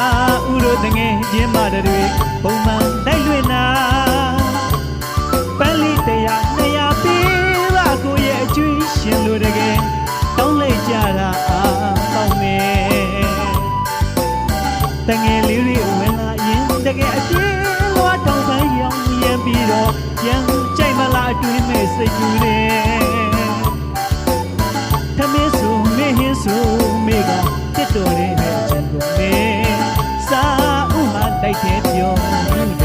ဥတို့တငယ်ချင်းမတွေပုံမှန်တိုက်လွင်နာပန်းလေးတရား200ပေးပါကိုရဲ့အကျွေးရှင်လို့တကယ်တောင်းလိုက်ကြတာအားပေါင်းနေတငယ်လေးတွေဝင်လာရင်တကယ်အပြေးလွားတောင်းပန်းရောင်ရင်ပြီးတော့ရန်ကြိုက်မလားအတွင်းမဲ့စိတ်ကူးတယ်ထမင်းဆိုမင်းဟင်းဆိုမိကတစ်တော်ရဲ့ချင်ကုန်နေစာဥဟာတိုက်တဲ့ပြော